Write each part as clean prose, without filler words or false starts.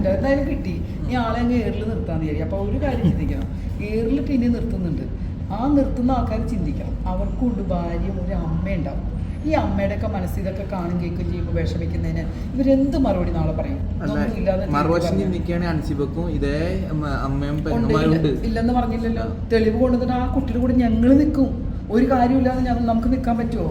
ഉണ്ട്, എന്തായാലും കിട്ടി. ഈ ആളെ അങ്ങ് ഏറിൽ നിർത്താന്ന് വിചാരിക്കും. അപ്പോൾ ഒരു കാര്യം ചിന്തിക്കണം, ഏറിൽ ടീനെ നിർത്തുന്നുണ്ട്, ആ നിർത്തുന്ന ആൾക്കാർ ചിന്തിക്കണം, അവർക്കുണ്ട് ഭാര്യയും ഒരു അമ്മയുണ്ടാവും. ഈ അമ്മയുടെയൊക്കെ മനസ്സിൽ ഇതൊക്കെ കാണും കേൾക്കും ചെയ്യുമ്പോൾ വിഷമിക്കുന്നതിന് ഇവരെന്ത് മറുപടി നാളെ പറയും? ഇല്ലെന്ന് പറഞ്ഞില്ലല്ലോ. തെളിവ് കൊണ്ടുവന്നിട്ട് ആ കുട്ടിയുടെ കൂടെ ഞങ്ങൾ നിൽക്കും. ഒരു കാര്യമില്ലാതെ നമുക്ക് നിൽക്കാൻ പറ്റുമോ?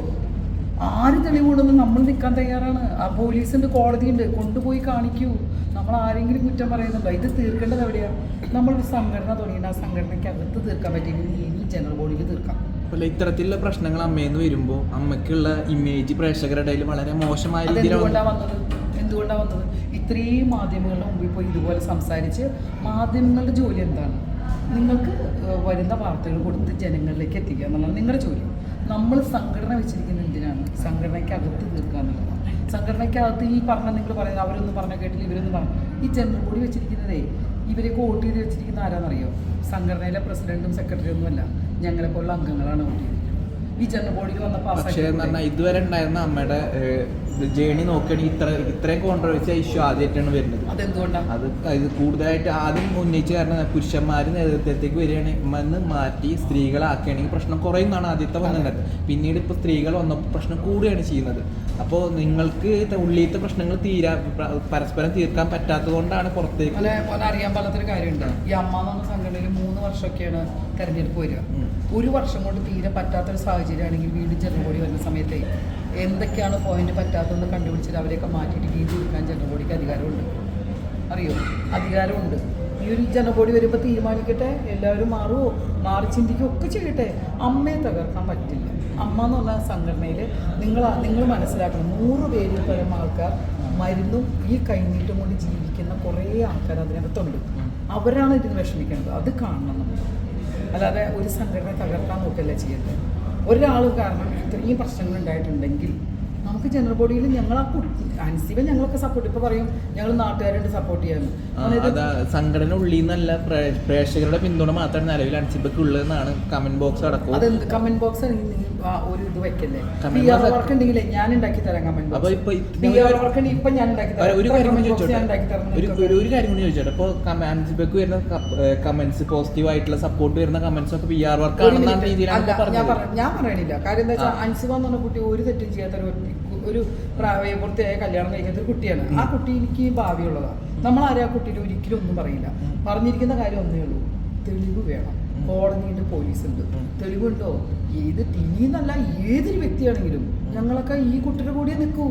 ആര് തെളിവ് കൊണ്ടൊന്നും നമ്മൾ നിൽക്കാൻ തയ്യാറാണ്. ആ പോലീസുണ്ട്, കോടതിയുണ്ട്, കൊണ്ടുപോയി കാണിക്കൂ. നമ്മൾ ആരെങ്കിലും കുറ്റം പറയുന്നുണ്ടോ? ഇത് തീർക്കേണ്ടത് എവിടെയാണ്? നമ്മളൊരു സംഘടന തുടങ്ങിയിട്ട് ആ സംഘടനയ്ക്ക് അകത്ത് തീർക്കാൻ പറ്റിയില്ലെങ്കിൽ ഇനി ജനറൽ ബോഡിയിൽ തീർക്കാം. അല്ല, ഇത്തരത്തിലുള്ള പ്രശ്നങ്ങൾ അമ്മയെന്ന് വരുമ്പോൾ അമ്മയ്ക്കുള്ള ഇമേജ് പ്രേക്ഷകരുടെ ഇടയിൽ വളരെ മോശമായ എന്തുകൊണ്ടാണ് വന്നത്? ഇത്രയും മാധ്യമങ്ങളുടെ മുമ്പിൽ പോയി ഇതുപോലെ സംസാരിച്ച് മാധ്യമങ്ങളുടെ ജോലി എന്താണ്? നിങ്ങൾക്ക് വരുന്ന വാർത്തകൾ കൊടുത്ത് ജനങ്ങളിലേക്ക് എത്തിക്കുക എന്നുള്ളതാണ് നിങ്ങളുടെ ജോലി. നമ്മൾ സംഘടന വെച്ചിരിക്കുന്നത് എന്തിനാണ്? സംഘടനയ്ക്കകത്ത് തീർക്കുക എന്നുള്ളതാണ്. സംഘടനയ്ക്കകത്ത് ഈ നിങ്ങൾ പറയുന്നത് അവരൊന്നും പറഞ്ഞ കേട്ടില്ല, ഇവരൊന്നും പറഞ്ഞു. ഈ ജനറൽ ബോഡി വെച്ചിരിക്കുന്നതേ ഇവരൊക്കെ വോട്ട് ചെയ്ത് വെച്ചിരിക്കുന്ന ആരാന്നറിയോ? സംഘടനയിലെ പ്രസിഡന്റും സെക്രട്ടറിയും ഒന്നുമല്ല, ഞങ്ങളെപ്പോലുള്ള അംഗങ്ങളാണ് വോട്ട് ചെയ്തിരിക്കുന്നത്. ഈ ജനറൽ ബോഡിയിൽ വന്നപ്പോൾ പക്ഷേ ഇതുവരെ ഉണ്ടായിരുന്ന അമ്മയുടെ ജേണി നോക്കുകയാണെങ്കിൽ ഇത്രയും കോൺട്രവേഴ്സി ഇഷ്യൂ ആദ്യമായിട്ടാണ് വരുന്നത്. അതെന്തുകൊണ്ടാണ്? അത് കൂടുതലായിട്ട് ആദ്യം ഉന്നയിച്ച കാരണം പുരുഷന്മാർ നേതൃത്വത്തേക്ക് വരികയാണെന്ന് മാറ്റി സ്ത്രീകളാക്കുകയാണെങ്കിൽ പ്രശ്നം കുറയുന്നതാണ് ആദ്യത്തെ വന്നത്. പിന്നീട് ഇപ്പോൾ സ്ത്രീകൾ വന്നപ്പോൾ പ്രശ്നം കൂടുകയാണ് ചെയ്യുന്നത്. അപ്പോൾ നിങ്ങൾക്ക് ഉള്ളിലത്തെ പ്രശ്നങ്ങൾ പരസ്പരം തീർക്കാൻ പറ്റാത്തത് കൊണ്ടാണ് പുറത്തേക്ക്. അറിയാൻ പാടാത്തൊരു കാര്യമുണ്ട്. ഈ അമ്മ എന്ന് പറഞ്ഞ സംഘടനയിൽ 3 വർഷമൊക്കെയാണ് തെരഞ്ഞെടുപ്പ് വരിക. ഒരു വർഷം കൊണ്ട് തീരെ പറ്റാത്തൊരു സാഹചര്യമാണെങ്കിൽ വീണ്ടും ജനറൽ ബോഡി വരുന്ന സമയത്ത് എന്തൊക്കെയാണ് പോയിന്റ് പറ്റാത്തതെന്ന് കണ്ടുപിടിച്ചിട്ട് അവരെയൊക്കെ മാറ്റിയിട്ട് വീണ്ടും തീർക്കാൻ ജനറൽ ബോഡിക്ക് അധികാരമുണ്ട്. അറിയോ? അധികാരമുണ്ട്. ഈ ഒരു ജനറൽ ബോഡി വരുമ്പോൾ തീരുമാനിക്കട്ടെ, എല്ലാവരും മാറി ചിന്തിക്കുകയോ ഒക്കെ ചെയ്യട്ടെ. അമ്മയെ തകർക്കാൻ പറ്റില്ല. അമ്മ എന്ന് പറഞ്ഞ സംഘടനയിൽ നിങ്ങൾ മനസ്സിലാക്കണം, 100 പേരിൽ പരം ആൾക്കാർ മരുന്നും ഈ കൈനീട്ടം കൊണ്ട് ജീവിക്കുന്ന കുറേ ആൾക്കാർ അതിനകത്തുണ്ട്. അവരാണ് ഇതിന് വിഷമിക്കുന്നത്. അത് കാണണം നമ്മൾ. അല്ലാതെ ഒരു സംഘടന തകർക്കാൻ നോക്കല്ല ചെയ്യേണ്ടത്. ഒരാൾ കാരണം ഇത്രയും പ്രശ്നങ്ങൾ ഉണ്ടായിട്ടുണ്ടെങ്കിൽ നമുക്ക് ജനറൽ ബോഡിയിൽ ഞങ്ങൾ ആ അൻസിബ ഞങ്ങളൊക്കെ സപ്പോർട്ട് ഇപ്പോൾ പറയും ഞങ്ങൾ നാട്ടുകാരുടെ സപ്പോർട്ട് ചെയ്യാമെന്ന്. സംഘടന ഉള്ളിൽ നിന്നല്ല, പ്രേക്ഷകരുടെ പിന്തുണ മാത്രമാണ് നിലവിൽ അൻസിബക്ക് ഉള്ളതെന്നാണ് കമന്റ് ബോക്സ് അടക്കം. അത് കമന്റ് ബോക്സ് ഒരു ഇത് വെക്കല്ലേ? വർക്ക് ഉണ്ടെങ്കിലേ ഞാൻ ഉണ്ടാക്കി തരാം കമന്റ് ബോക്സ്. ഇപ്പൊ ഞാൻ ഉണ്ടാക്കി തരാം. ഒരു കാര്യം കൂടി ചോദിച്ചോട്ടെ. ഇപ്പോൾ അൻസിബക്ക് വരുന്ന കമന്റ്സ്, പോസിറ്റീവ് ആയിട്ടുള്ള സപ്പോർട്ട് വരുന്ന കമന്റ്സ് ഒക്കെ PR വർക്ക് ആണെന്ന രീതിയിലാണ് ഞാൻ പറയണില്ല. കാര്യം എന്താ വെച്ചാൽ അൻസിബ എന്ന് പറഞ്ഞ കുട്ടി ഒരു തെറ്റും ചെയ്യാത്ത ഒരു പ്രായപൂർത്തിയായ കല്യാണം കഴിക്കാത്ത ഒരു കുട്ടിയാണ്. ആ കുട്ടിക്ക് ഭാവിയുള്ളതാണ്. നമ്മൾ ആരും ആ കുട്ടിയിൽ ഒരിക്കലും ഒന്നും പറയില്ല. പറഞ്ഞിരിക്കുന്ന കാര്യം ഒന്നേ ഉള്ളൂ, തെളിവ് വേണം. കോടതിയുണ്ട്, പോലീസുണ്ട്. തെളിവുണ്ടോ? ഏത് ടിനിന്നല്ല, ഏതൊരു വ്യക്തിയാണെങ്കിലും ഞങ്ങളൊക്കെ ഈ കുട്ടിയുടെ കൂടെ നിൽക്കൂ.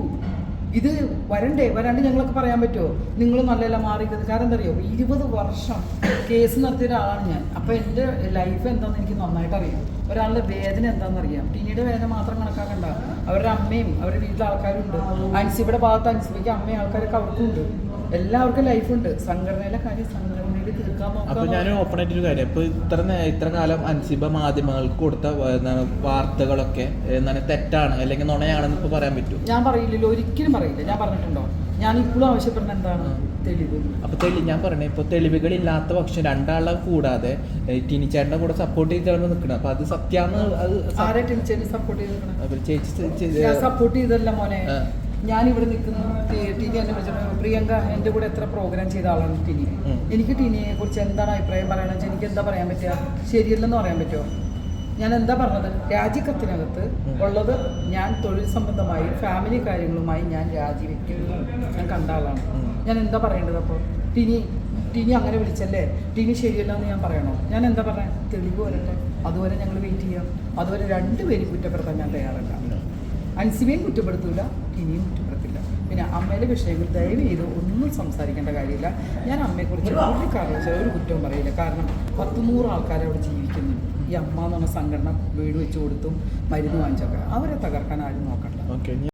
ഇത് വരാണ്ട് ഞങ്ങളൊക്കെ പറയാൻ പറ്റുമോ? നിങ്ങൾ നല്ലല്ല മാറിയത്? കാരണം എന്താ അറിയോ, 20 വർഷം കേസ് നടത്തിയ ഒരാളാണ് ഞാൻ. അപ്പോൾ എൻ്റെ ലൈഫ് എന്താണെന്ന് എനിക്ക് നന്നായിട്ട് അറിയാം. ഒരാളുടെ വേദന എന്താണെന്നറിയാം. ടിനിയുടെ വേദന മാത്രം കണക്കാക്കണ്ട, അവരുടെ അമ്മയും അവരുടെ വീട്ടിലെ ആൾക്കാരും ഉണ്ട്. അൻസിബയുടെ ഭാഗത്ത് അൻസിബയ്ക്ക് അമ്മയും ആൾക്കാരൊക്കെ അവർക്കും ഉണ്ട്. എല്ലാവർക്കും ലൈഫുണ്ട്. സംഘടനയിലെ കാര്യം സംഘടനയിൽ തീർക്കാൻ നോക്കാം. അപ്പോൾ ഞാൻ ഓപ്പൺ ആയിട്ടൊരു കാര്യം, ഇപ്പോൾ ഇത്ര കാലം അൻസിബ മാധ്യമങ്ങൾക്ക് കൊടുത്ത വാർത്തകളൊക്കെ തെറ്റാണ് അല്ലെങ്കിൽ നുണയാണെന്ന് ഇപ്പോൾ പറയാൻ പറ്റും? ഞാൻ പറയില്ലല്ലോ, ഒരിക്കലും പറയില്ല. ഞാൻ പറഞ്ഞിട്ടുണ്ടോ? ഞാൻ ഇപ്പോഴും ആവശ്യപ്പെടുന്നത് എന്താണ്? തെളിവ്. അപ്പോൾ ഞാൻ പറഞ്ഞത് ഇപ്പോൾ തെളിവുകളില്ലാത്ത പക്ഷം രണ്ടാളെ കൂടാതെ ടിനിച്ചേട്ടൻ്റെ കൂടെ സപ്പോർട്ട് ചെയ്താണ് നിൽക്കുന്നത്. അപ്പോൾ അത് സത്യമാണ്. അത് ആരെ ടിനിച്ചേട്ടനെ സപ്പോർട്ട് ചെയ്ത്? ചേച്ചി സപ്പോർട്ട് ചെയ്തല്ല മോനെ. ഞാനിവിടെ നിൽക്കുന്നു. ടിനി എന്നെ വിളിച്ചിട്ട് പ്രിയങ്ക എൻ്റെ കൂടെ എത്ര പ്രോഗ്രാം ചെയ്ത ആളാണ് ടിനി. എനിക്ക് ടിനിയെ കുറിച്ച് എന്താണ് അഭിപ്രായം പറയണമെന്ന് വെച്ചാൽ എനിക്ക് എന്താ പറയാൻ പറ്റുക? ശരിയല്ലെന്ന് പറയാൻ പറ്റുമോ? ഞാൻ എന്താ പറഞ്ഞത്? രാജിക്കത്തിനകത്ത് ഉള്ളത് ഞാൻ തൊഴിൽ സംബന്ധമായി ഫാമിലി കാര്യങ്ങളുമായി ഞാൻ രാജിവെക്കുന്നു. ഞാൻ കണ്ട ആളാണ്. ഞാൻ എന്താ പറയേണ്ടത്? അപ്പോൾ ടിനി അങ്ങനെ വിളിച്ചല്ലേ, ടിനി ശരിയല്ല എന്ന് ഞാൻ പറയണോ? ഞാൻ എന്താ പറയാൻ? തെളിവ് വരട്ടെ, അതുവരെ ഞങ്ങൾ വെയിറ്റ് ചെയ്യാം. അതുവരെ 2 പേരും കുറ്റപ്പെടുത്താൻ ഞാൻ തയ്യാറല്ല. അൻസിബയും കുറ്റപ്പെടുത്തില്ല, ടിനിയും കുറ്റപ്പെടുത്തില്ല. പിന്നെ അമ്മയിലെ വിഷയങ്ങൾ ദയവ് ചെയ്ത് ഒന്നും സംസാരിക്കേണ്ട കാര്യമില്ല. ഞാൻ അമ്മയെക്കുറിച്ച് ഒരു കാരണവശാലും ഒരു കുറ്റവും പറയില്ല. കാരണം 100 ആൾക്കാർ അവിടെ ജീവിക്കുന്നുണ്ട്. ഈ അമ്മ എന്ന് പറഞ്ഞ സംഘടന വീട് വെച്ച് കൊടുത്തും മരുന്ന് വാങ്ങിച്ചൊക്കെ അവരെ തകർക്കാൻ ആരും നോക്കണ്ട.